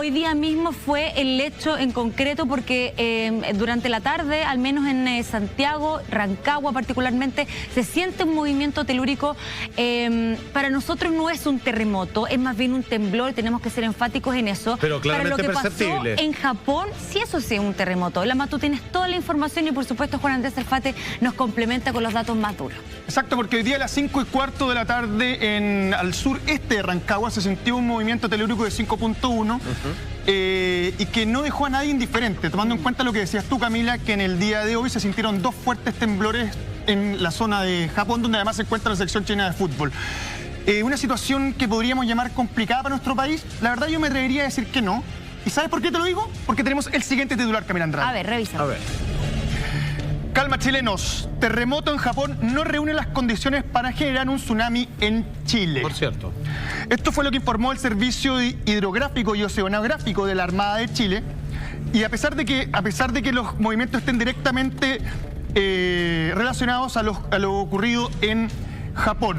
hoy día mismo fue el hecho en concreto porque durante la tarde, al menos en Santiago, Rancagua particularmente, se siente un movimiento telúrico. Para nosotros no es un terremoto, es más bien un temblor, tenemos que ser enfáticos en eso. Pero claramente para lo que perceptible. pasó en Japón, sí, eso sí es un terremoto. Lama, tú tienes toda la información y por supuesto Juan Andrés Alfate nos complementa con los datos más duros. Exacto, porque hoy día a las 5:15 de la tarde al sureste de Rancagua se sintió un movimiento telúrico de 5.1 y que no dejó a nadie indiferente, tomando en cuenta lo que decías tú, Camila, que en el día de hoy se sintieron 2 fuertes temblores en la zona de Japón, donde además se encuentra la selección chilena de fútbol. Una situación que podríamos llamar complicada para nuestro país. La verdad yo me atrevería a decir que no. ¿Y sabes por qué te lo digo? Porque tenemos el siguiente titular, Camila Andrade. A ver, revisa. A ver. Calma, chilenos. Terremoto en Japón no reúne las condiciones para generar un tsunami en Chile. Por cierto. Esto fue lo que informó el Servicio Hidrográfico y Oceanográfico de la Armada de Chile. Y a pesar de que los movimientos estén directamente relacionados a lo ocurrido en Japón.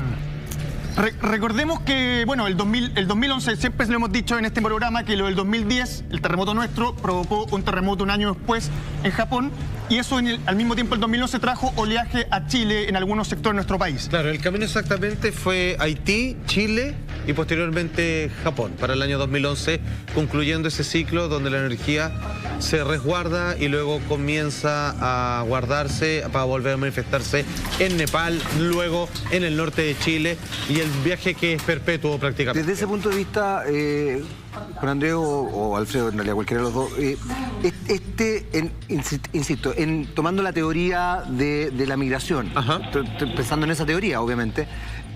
Recordemos que, bueno, el 2011, siempre lo hemos dicho en este programa, que lo del 2010, el terremoto nuestro, provocó un terremoto un año después en Japón, y eso al mismo tiempo el 2011 trajo oleaje a Chile en algunos sectores de nuestro país. Claro, el camino exactamente fue Haití, Chile y posteriormente Japón, para el año 2011, concluyendo ese ciclo donde la energía se resguarda y luego comienza a guardarse para volver a manifestarse en Nepal, luego en el norte de Chile, y el viaje que es perpetuo prácticamente. Desde ese punto de vista, Juan Andrés o Alfredo, en realidad cualquiera de los dos, insisto, tomando la teoría de la migración, pensando en esa teoría, obviamente,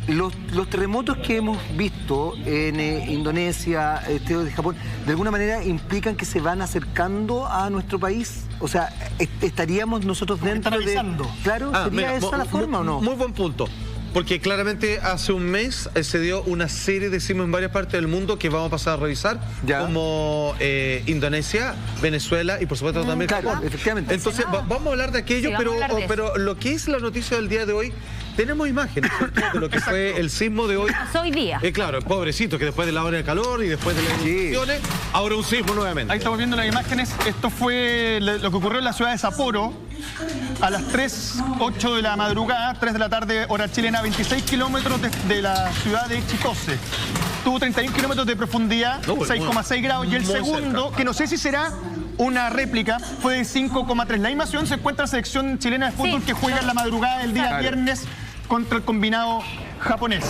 los terremotos que hemos visto en Indonesia, de Japón, de alguna manera implican que se van acercando a nuestro país. O sea, ¿estaríamos nosotros dentro de...? Claro, ¿sería esa la forma o no? Muy buen punto. Porque claramente hace un mes se dio una serie de sismos en varias partes del mundo que vamos a pasar a revisar, como Indonesia, Venezuela y por supuesto también Japón. Efectivamente. Entonces vamos a hablar de aquello, sí, pero lo que es la noticia del día de hoy, tenemos imágenes de lo que fue el sismo de hoy. Hoy día. Claro, pobrecito, que después de la hora de calor y después de las inundaciones, ahora un sismo nuevamente. Ahí estamos viendo las imágenes. Esto fue lo que ocurrió en la ciudad de Sapporo a las 3:08 de la madrugada, 3 de la tarde, hora chilena, a 26 kilómetros de la ciudad de Chitose. Tuvo 31 kilómetros de profundidad, 6,6 grados. Y el segundo, cerca, que no sé si será una réplica, fue de 5,3. La misma ciudad se encuentra la selección chilena de fútbol que juega en la madrugada del día viernes contra el combinado japonés.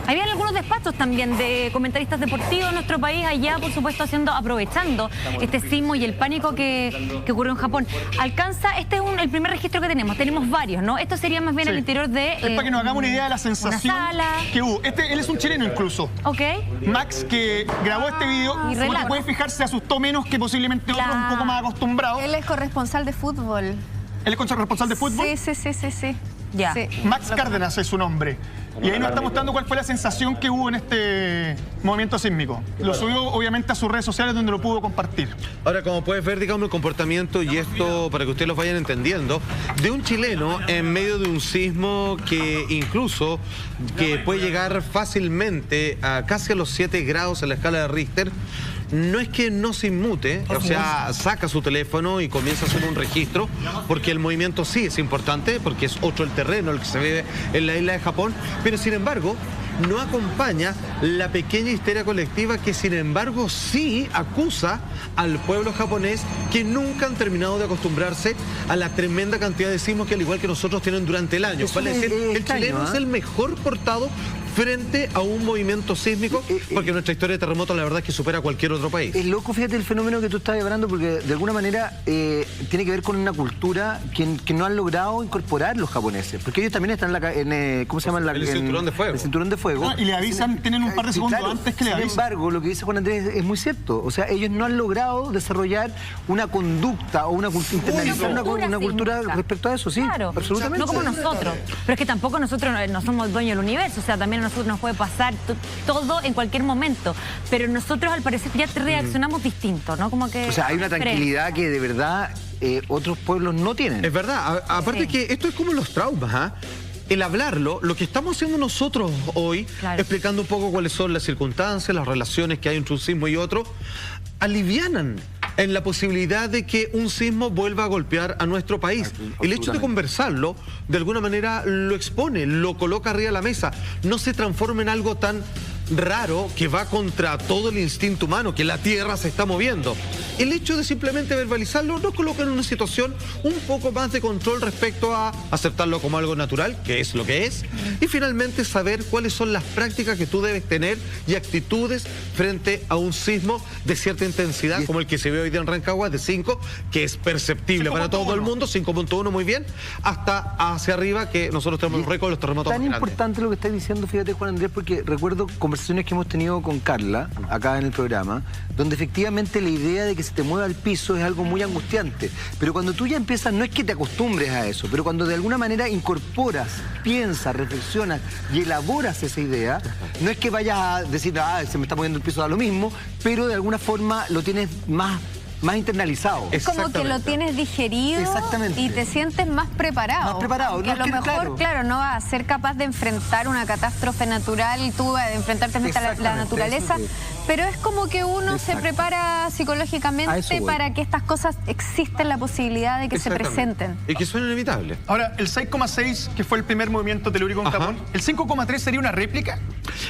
Habían algunos despachos también de comentaristas deportivos en nuestro país, allá por supuesto aprovechando este sismo y el pánico que ocurrió en Japón. Este es el primer registro que tenemos varios, ¿no? Esto sería más bien el interior de... Es para que nos hagamos una idea de la sensación que hubo. Él es un chileno incluso. Ok. Max, que grabó este video, como te puedes fijar, se asustó menos que posiblemente otros un poco más acostumbrados. Él es corresponsal de fútbol. ¿Él es corresponsal de fútbol? Sí. Ya. Sí. Max Cárdenas es su nombre. Y ahí nos está mostrando cuál fue la sensación que hubo en este movimiento sísmico. Lo subió obviamente a sus redes sociales donde lo pudo compartir. Ahora, como puedes ver, digamos, el comportamiento, y esto para que ustedes lo vayan entendiendo, de un chileno en medio de un sismo que incluso puede llegar fácilmente a casi a los 7 grados en la escala de Richter. No es que no se inmute, o sea, saca su teléfono y comienza a hacer un registro, porque el movimiento sí es importante, porque es otro el terreno el que se vive en la isla de Japón, pero sin embargo no acompaña la pequeña histeria colectiva que sin embargo sí acusa al pueblo japonés, que nunca han terminado de acostumbrarse a la tremenda cantidad de sismos que al igual que nosotros tienen durante el año. Vale decir, el chileno es el mejor portado frente a un movimiento sísmico, porque nuestra historia de terremotos la verdad es que supera a cualquier otro país. Es loco, fíjate, el fenómeno que tú estás hablando, porque de alguna manera tiene que ver con una cultura que no han logrado incorporar los japoneses, porque ellos también están en ¿cómo se llama? El cinturón de fuego. El cinturón de fuego. Y le avisan, tienen un par de segundos antes que le avisan. Sin embargo, lo que dice Juan Andrés es muy cierto. O sea, ellos no han logrado desarrollar una conducta o internalizar una cultura respecto a eso, sí. Claro, absolutamente. no como nosotros. Pero es que tampoco nosotros no somos dueños del universo. O sea, también a nosotros nos puede pasar todo en cualquier momento. Pero nosotros al parecer ya reaccionamos distinto, ¿no? Como que... O sea, hay una tranquilidad que de verdad otros pueblos no tienen. Es verdad. Aparte que esto es como los traumas, ¿ah? El hablarlo, lo que estamos haciendo nosotros hoy, explicando un poco cuáles son las circunstancias, las relaciones que hay entre un sismo y otro, alivianan en la posibilidad de que un sismo vuelva a golpear a nuestro país. El hecho de conversarlo, de alguna manera lo expone, lo coloca arriba de la mesa, no se transforma en algo tan raro que va contra todo el instinto humano, que la tierra se está moviendo. El hecho de simplemente verbalizarlo nos coloca en una situación un poco más de control respecto a aceptarlo como algo natural, que es lo que es, y finalmente saber cuáles son las prácticas que tú debes tener y actitudes frente a un sismo de cierta intensidad, como el que se ve hoy día en Rancagua, de 5, que es perceptible para todo el mundo, 5.1 muy bien, hasta hacia arriba, que nosotros tenemos un récord de los terremotos más Tan grandes. importante lo que estás diciendo, fíjate, Juan Andrés, porque recuerdo conversaciones que hemos tenido con Carla, acá en el programa, donde efectivamente la idea de que se te mueva el piso es algo muy angustiante. Pero cuando tú ya empiezas, no es que te acostumbres a eso, pero cuando de alguna manera incorporas, piensas, reflexionas y elaboras esa idea, no es que vayas a decir, se me está moviendo el piso, da lo mismo, pero de alguna forma lo tienes más internalizado. Es como que lo tienes digerido. Exactamente. Y te sientes más preparado. Más preparado. Que a lo mejor, claro, no vas a ser capaz de enfrentar una catástrofe natural, tú de enfrentarte a la naturaleza, pero es como que uno se prepara psicológicamente para que estas cosas existen la posibilidad de que se presenten. Y que son inevitables. Ahora, el 6,6, que fue el primer movimiento telúrico en Japón, ¿el 5,3 sería una réplica?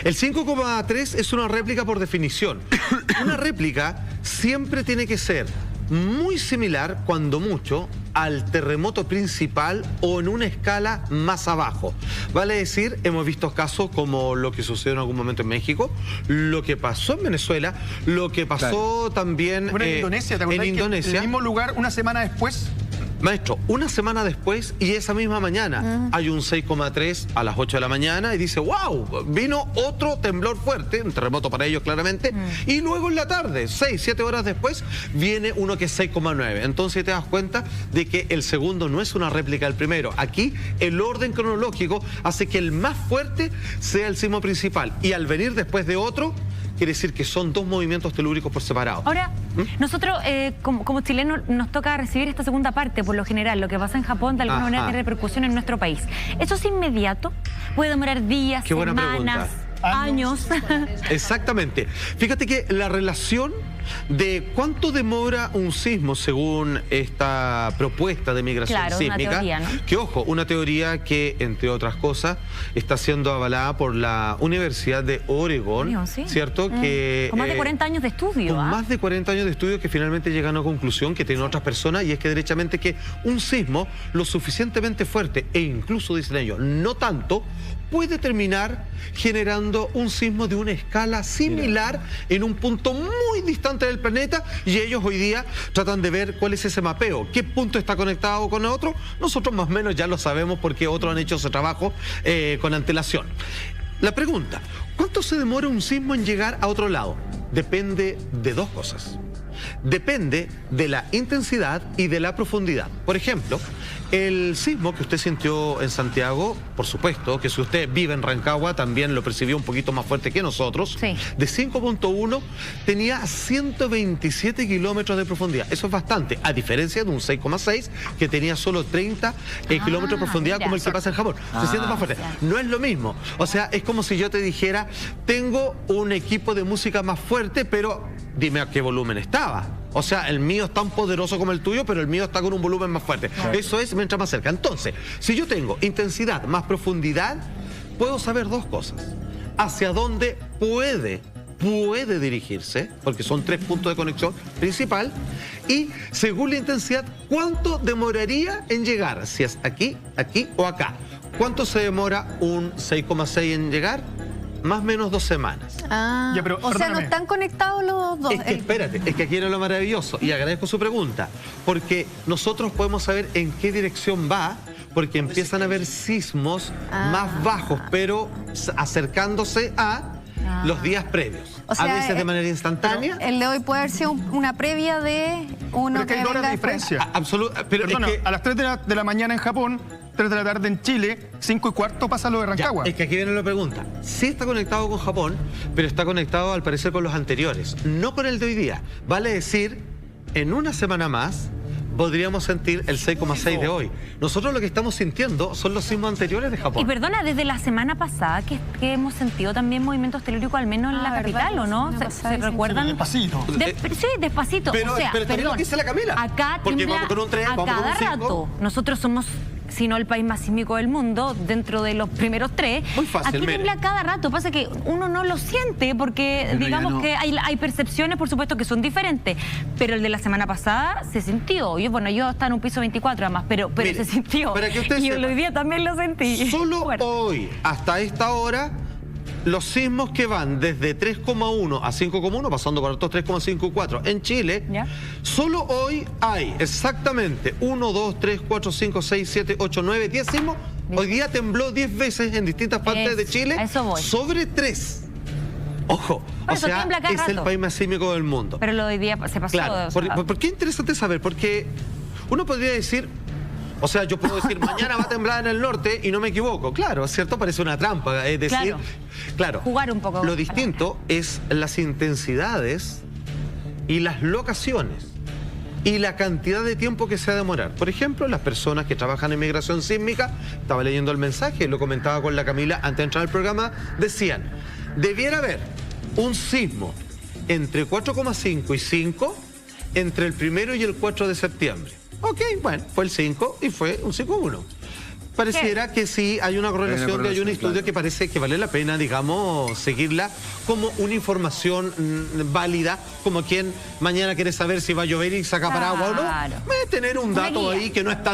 El 5,3 es una réplica por definición. Una réplica siempre tiene que ser muy similar, cuando mucho, al terremoto principal o en una escala más abajo. Vale decir, hemos visto casos como lo que sucedió en algún momento en México, lo que pasó en Venezuela, lo que pasó también en Indonesia. ¿Te acordás en Indonesia? En el mismo lugar, una semana después. Maestro, una semana después y esa misma mañana hay un 6,3 a las 8 de la mañana y dice, wow, vino otro temblor fuerte, un terremoto para ellos claramente, y luego en la tarde, 6, 7 horas después, viene uno que es 6,9. Entonces te das cuenta de que el segundo no es una réplica del primero. Aquí el orden cronológico hace que el más fuerte sea el sismo principal y al venir después de otro, quiere decir que son dos movimientos telúricos por separado. Ahora, nosotros como chilenos nos toca recibir esta segunda parte, por lo general. Lo que pasa en Japón de alguna manera tiene repercusión en nuestro país. ¿Eso es inmediato? ¿Puede demorar días, Qué buena semanas, años? Exactamente. Fíjate que la relación de cuánto demora un sismo según esta propuesta de migración sísmica, una teoría, ¿no? Que ojo, una teoría que entre otras cosas está siendo avalada por la Universidad de Oregón, ¿cierto? Que, con más de 40 años de estudio. Con más de 40 años de estudio, que finalmente llegan a una conclusión que tienen otras personas, y es que derechamente que un sismo lo suficientemente fuerte, e incluso dicen ellos, no tanto, puede terminar generando un sismo de una escala similar en un punto muy distante del planeta, y ellos hoy día tratan de ver cuál es ese mapeo, qué punto está conectado con otro. Nosotros más o menos ya lo sabemos porque otros han hecho ese trabajo con antelación. La pregunta, ¿cuánto se demora un sismo en llegar a otro lado? Depende de dos cosas. Depende de la intensidad y de la profundidad. Por ejemplo, el sismo que usted sintió en Santiago, por supuesto, que si usted vive en Rancagua también lo percibió un poquito más fuerte que nosotros, de 5.1 tenía 127 kilómetros de profundidad. Eso es bastante, a diferencia de un 6,6 que tenía solo 30 kilómetros de profundidad, como el que pasa en Japón. Se siente más fuerte. No es lo mismo. O sea, es como si yo te dijera, tengo un equipo de música más fuerte, pero dime a qué volumen estaba. O sea, el mío es tan poderoso como el tuyo, pero el mío está con un volumen más fuerte. Eso es mientras más cerca. Entonces, si yo tengo intensidad más profundidad, puedo saber dos cosas. Hacia dónde puede dirigirse, porque son 3 puntos de conexión principal, y según la intensidad, ¿cuánto demoraría en llegar? Si es aquí, aquí o acá. ¿Cuánto se demora un 6,6 en llegar? Más o menos 2 semanas. Ya, pero, o sea, no están conectados los dos. Es que espérate, es que aquí era lo maravilloso, y agradezco su pregunta, porque nosotros podemos saber en qué dirección va, porque empiezan a haber sismos más bajos, pero acercándose a los días previos. O sea, a veces de manera instantánea. El de hoy puede haber sido una previa de uno que hay horas de diferencia. Absolutamente. Pero perdona, es que a las 3 de la mañana en Japón, 3 de la tarde en Chile, 5:15 pasa lo de Rancagua. Ya, es que aquí viene la pregunta. Sí está conectado con Japón, pero está conectado al parecer con los anteriores, no con el de hoy día. Vale decir, en una semana más podríamos sentir el 6,6 de hoy. Nosotros lo que estamos sintiendo son los sismos anteriores de Japón. Y perdona, desde la semana pasada que hemos sentido también movimientos telúricos, al menos en la capital, ¿o no? ¿Se recuerdan? Despacito. Sí, despacito. Pero, o sea, pero también lo que dice la Camila. Acá porque tiembla vamos con un 3, a vamos con un cada 5. rato. Nosotros somos, si no el país más sísmico del mundo, dentro de los primeros 3. Muy fácil, Aquí mire. tiembla cada rato. Pasa que uno no lo siente porque, Pero digamos ya no. que hay percepciones, por supuesto, que son diferentes. Pero el de la semana pasada se sintió. Bueno, yo estaba en un piso 24 además, pero Mire, se sintió. para que usted y sepa, hoy día también lo sentí. Solo Fuerte. hoy, hasta esta hora, los sismos que van desde 3,1 a 5,1, pasando por otros 3,5 y 4 en Chile, ¿Ya? solo hoy hay exactamente 1, 2, 3, 4, 5, 6, 7, 8, 9, 10 sismos. Hoy día tembló 10 veces en distintas partes de Chile, a eso voy. sobre 3. Ojo, Por o eso sea, tiembla cada es el rato. país más sísmico del mundo. Pero lo de hoy día se pasó. Claro, o sea, ¿por qué es interesante saber? Porque uno podría decir, o sea, yo puedo decir, mañana va a temblar en el norte y no me equivoco. Claro, ¿cierto? Parece una trampa. Es decir, claro, Jugar un poco. lo distinto es las intensidades y las locaciones y la cantidad de tiempo que se va a demorar. Por ejemplo, las personas que trabajan en migración sísmica, estaba leyendo el mensaje, lo comentaba con la Camila antes de entrar al programa, decían, debiera haber un sismo entre 4,5 y 5 entre el 1 y el 4 de septiembre. Ok, bueno, fue el 5 y fue un 5,1. Pareciera que sí hay una correlación, hay un correlación, estudio claro. que parece que vale la pena, digamos, seguirla como una información válida, como quien mañana quiere saber si va a llover y saca paraguas o no. Claro. Tener un dato Una guía. ahí que no está